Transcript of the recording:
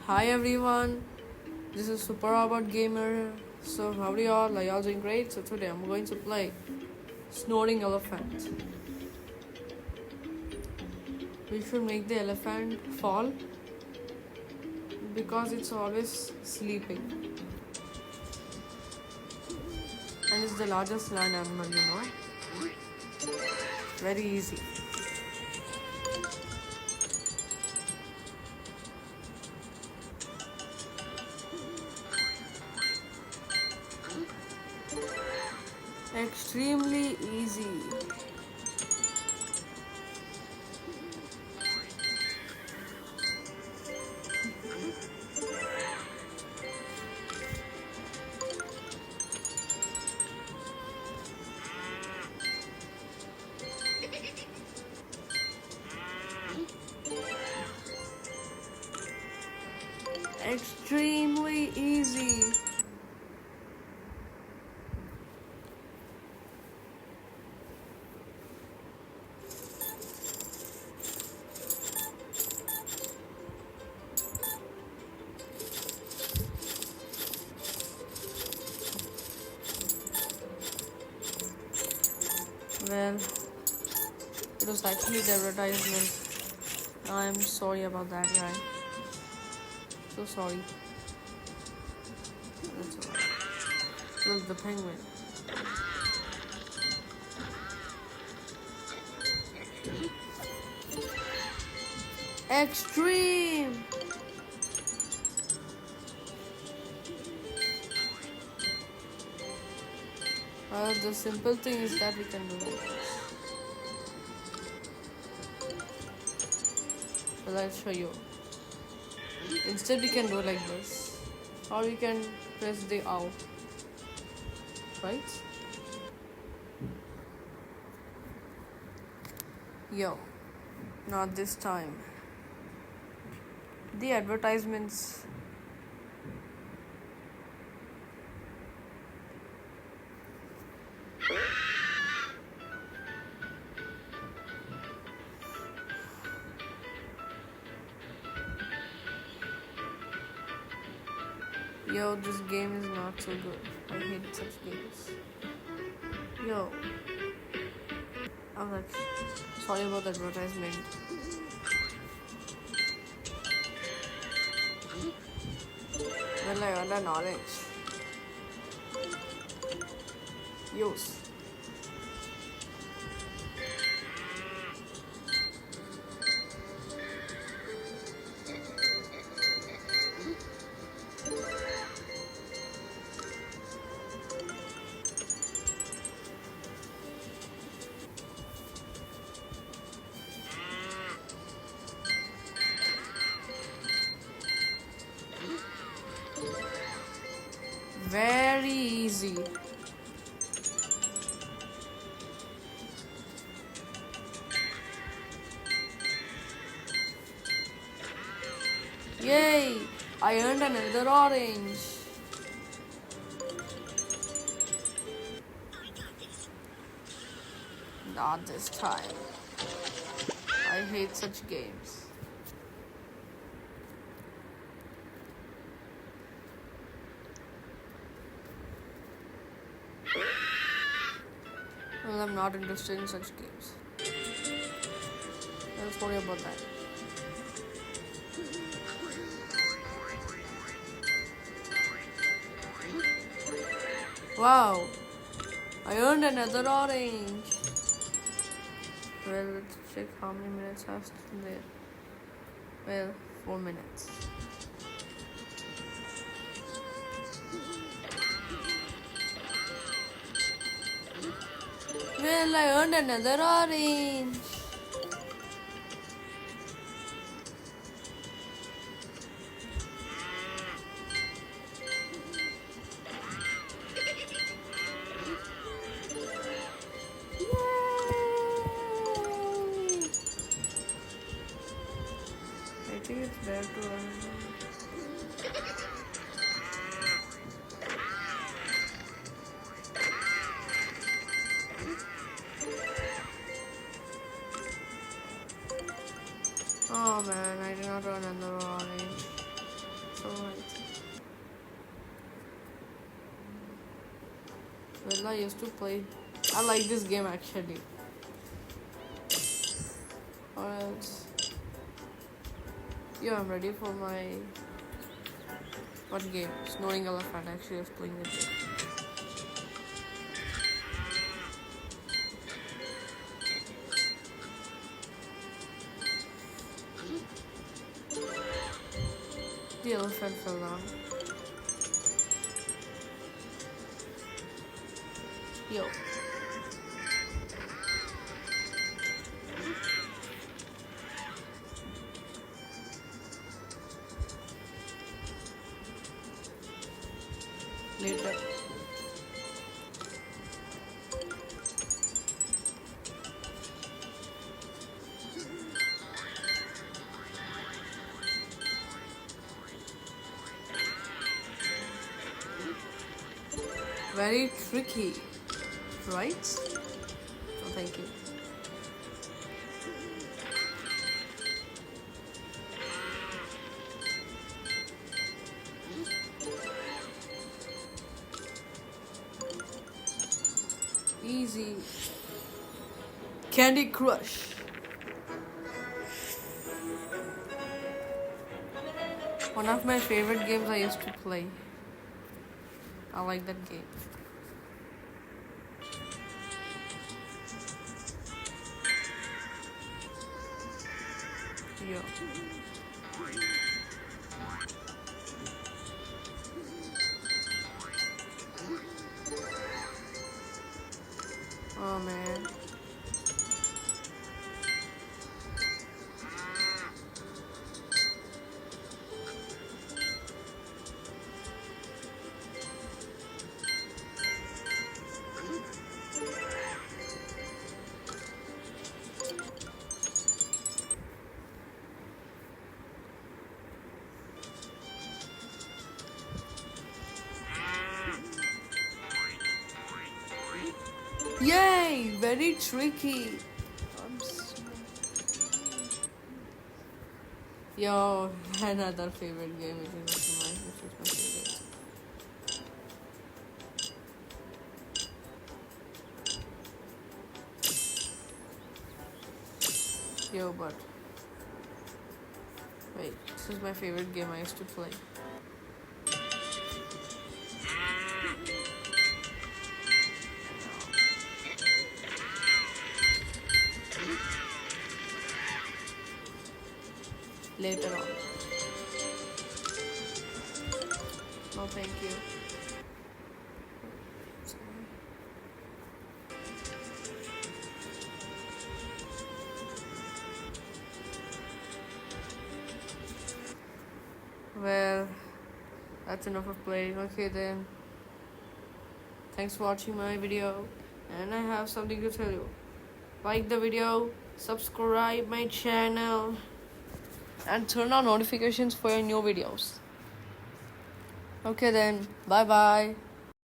Hi everyone, this is Super Robot Gamer. So how are y'all? Are y'all doing great? So today I'm going to play Snoring Elephant. We should make the elephant fall because it's always sleeping. And it's the largest land animal, you know. Very easy. Extremely easy. Extremely easy. Well, it was actually the advertisement. I'm sorry about that, guy. So sorry. That's alright. Look, the penguin. Extreme! The simple thing is that we can do it. Well, I'll show you. Instead, we can do like this. Or we can press the out. Right? Yo. Not this time. The advertisements. Yo, this game is not so good. I hate such games. Yo. I'm like, sorry about the advertisement. Well, I want an orange. Use. Very easy. Yay! I earned another orange. Not this time. I hate such games. Well, I'm not interested in such games. I'm sorry about that. Wow! I earned another orange. Well, let's check how many minutes are still there. Well, 4 minutes. Well, I earned another orange. I think it's better to earn. Oh man, I did not earn another orange. Well, I used to play. I like this game actually. Or else, yeah, I'm ready for my what game? Snoring Elephant. Actually, I was playing it. The elephant fell down. Yo. Later. Very tricky, right? Oh, thank you. Easy. Candy Crush. One of my favorite games I used to play. I like that game. Yeah. Oh man. Yay! Very tricky. Yo, another favorite game which is my favorite. Yo, but wait, this is my favorite game I used to play. Later on. No, thank you. Well, that's enough of playing. Okay then. Thanks for watching my video. And I have something to tell you. Like the video, subscribe my channel, and turn on notifications for your new videos. Okay then, bye bye.